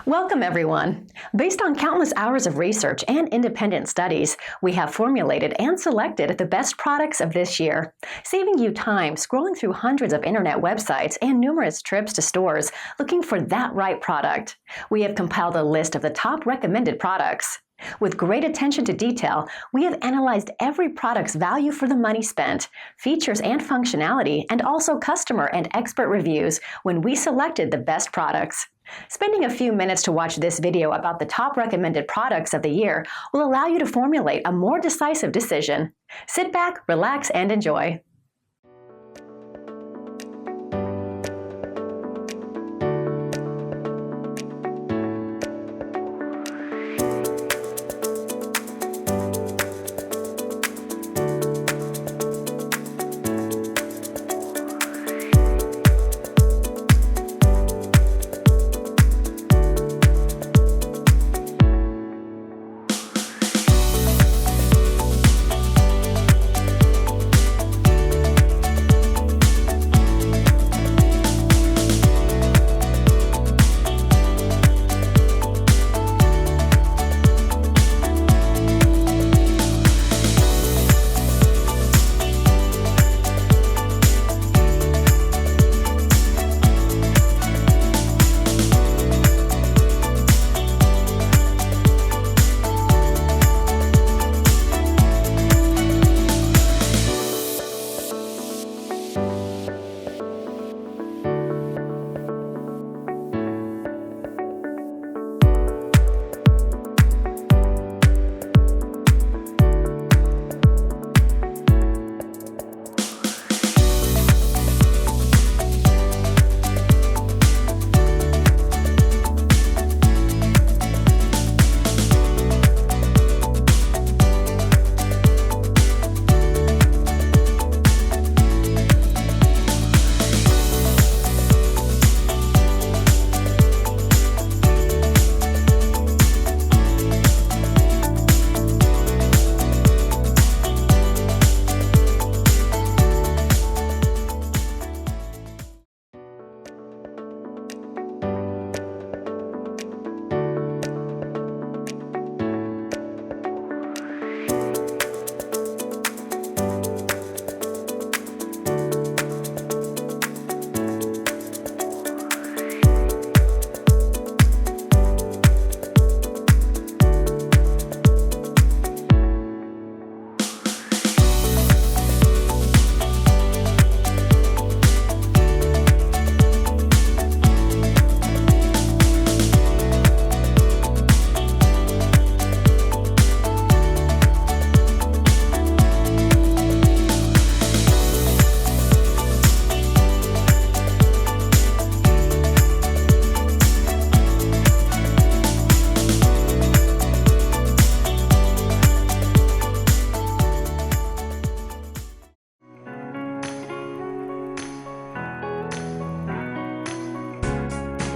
Welcome, everyone. Based on countless hours of research and independent studies, we have formulated and selected the best products of this year, saving you time scrolling through hundreds of internet websites and numerous trips to stores looking for that right product. We have compiled a list of the top recommended products. With great attention to detail, we have analyzed every product's value for the money spent, features and functionality, and also customer and expert reviews when we selected the best products. Spending a few minutes to watch this video about the top recommended products of the year will allow you to formulate a more decisive decision. Sit back, relax, and enjoy.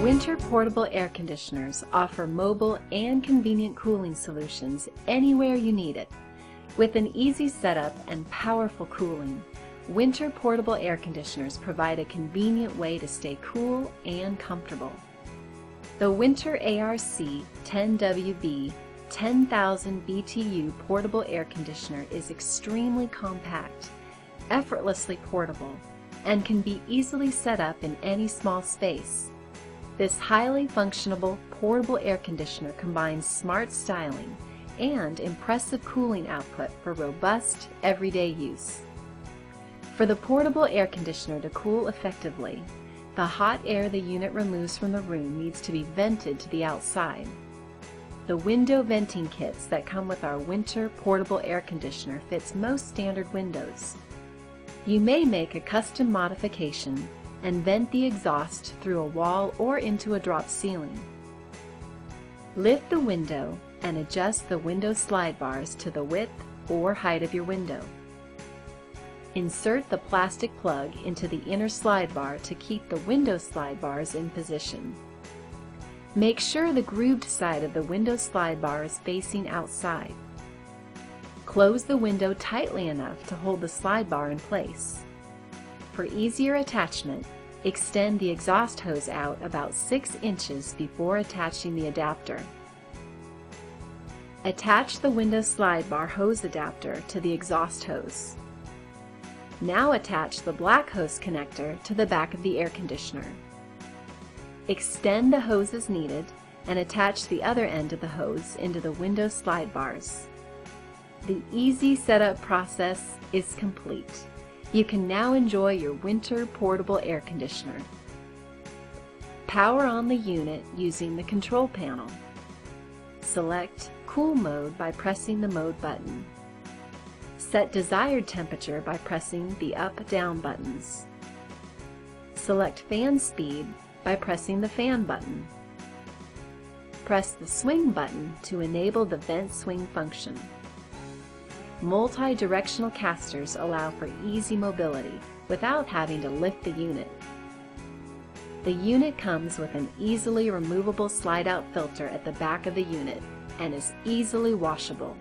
Whynter portable air conditioners offer mobile and convenient cooling solutions anywhere you need it. With an easy setup and powerful cooling, Whynter portable air conditioners provide a convenient way to stay cool and comfortable. The Whynter ARC-10WB 10,000 BTU portable air conditioner is extremely compact, effortlessly portable, and can be easily set up in any small space. This highly functional portable air conditioner combines smart styling and impressive cooling output for robust, everyday use. For the portable air conditioner to cool effectively, the hot air the unit removes from the room needs to be vented to the outside. The window venting kits that come with our Whynter portable air conditioner fits most standard windows. You may make a custom modification and vent the exhaust through a wall or into a drop ceiling. Lift the window and adjust the window slide bars to the width or height of your window. Insert the plastic plug into the inner slide bar to keep the window slide bars in position. Make sure the grooved side of the window slide bar is facing outside. Close the window tightly enough to hold the slide bar in place. For easier attachment, Extend the exhaust hose out about 6 inches before attaching the adapter. Attach the window slide bar hose adapter to the exhaust hose. Now attach the black hose connector to the back of the air conditioner. Extend the hose as needed and attach the other end of the hose into the window slide bars. The easy setup process is complete. You can now enjoy your Whynter portable air conditioner. Power on the unit using the control panel. Select Cool Mode by pressing the Mode button. Set desired temperature by pressing the Up/Down buttons. Select fan speed by pressing the Fan button. Press the Swing button to enable the vent swing function. Multi-directional casters allow for easy mobility without having to lift the unit. The unit comes with an easily removable slide-out filter at the back of the unit and is easily washable.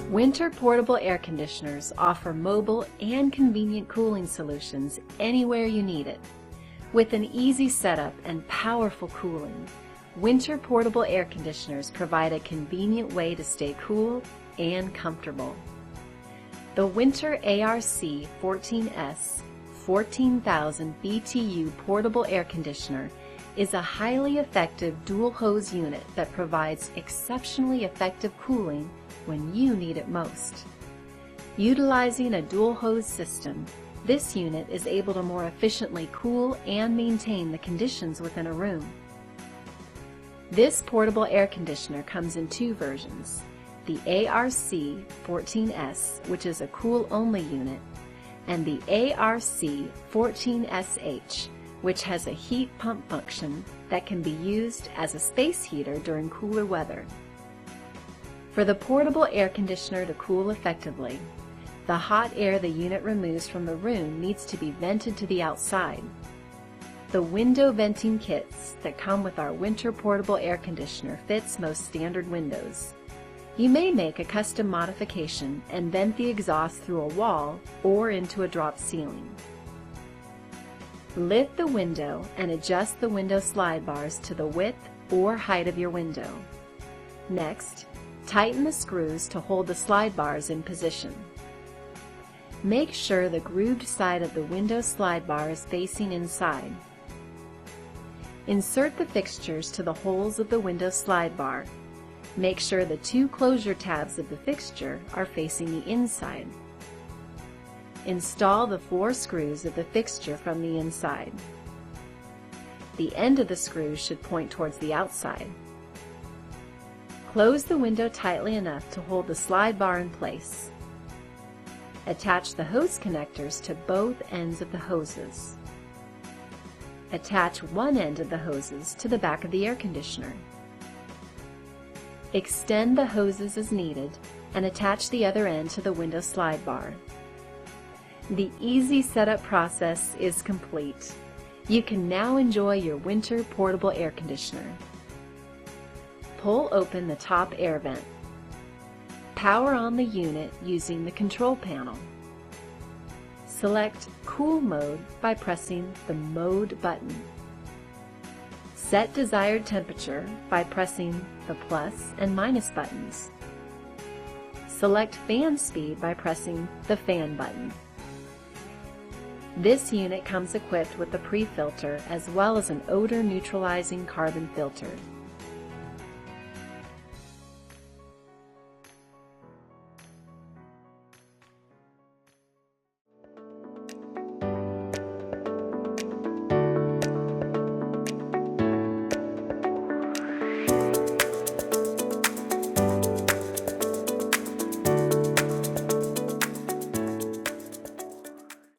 Whynter portable air conditioners offer mobile and convenient cooling solutions anywhere you need it. With an easy setup and powerful cooling, Whynter portable air conditioners provide a convenient way to stay cool and comfortable. The Whynter ARC-14S 14,000 BTU portable air conditioner is a highly effective dual hose unit that provides exceptionally effective cooling when you need it most. Utilizing a dual hose system, this unit is able to more efficiently cool and maintain the conditions within a room. This portable air conditioner comes in 2 versions, the ARC-14S, which is a cool-only unit, and the ARC-14SH, which has a heat pump function that can be used as a space heater during cooler weather. For the portable air conditioner to cool effectively, the hot air the unit removes from the room needs to be vented to the outside. The window venting kits that come with our Whynter portable air conditioner fits most standard windows. You may make a custom modification and vent the exhaust through a wall or into a drop ceiling. Lift the window and adjust the window slide bars to the width or height of your window. Next, tighten the screws to hold the slide bars in position. Make sure the grooved side of the window slide bar is facing inside. Insert the fixtures to the holes of the window slide bar. Make sure the two closure tabs of the fixture are facing the inside. Install the 4 screws of the fixture from the inside. The end of the screws should point towards the outside. Close the window tightly enough to hold the slide bar in place. Attach the hose connectors to both ends of the hoses. Attach one end of the hoses to the back of the air conditioner. Extend the hoses as needed and attach the other end to the window slide bar. The easy setup process is complete. You can now enjoy your Whynter portable air conditioner. Pull open the top air vent. Power on the unit using the control panel. Select Cool Mode by pressing the Mode button. Set desired temperature by pressing the plus and minus buttons. Select fan speed by pressing the fan button. This unit comes equipped with a pre-filter as well as an odor neutralizing carbon filter.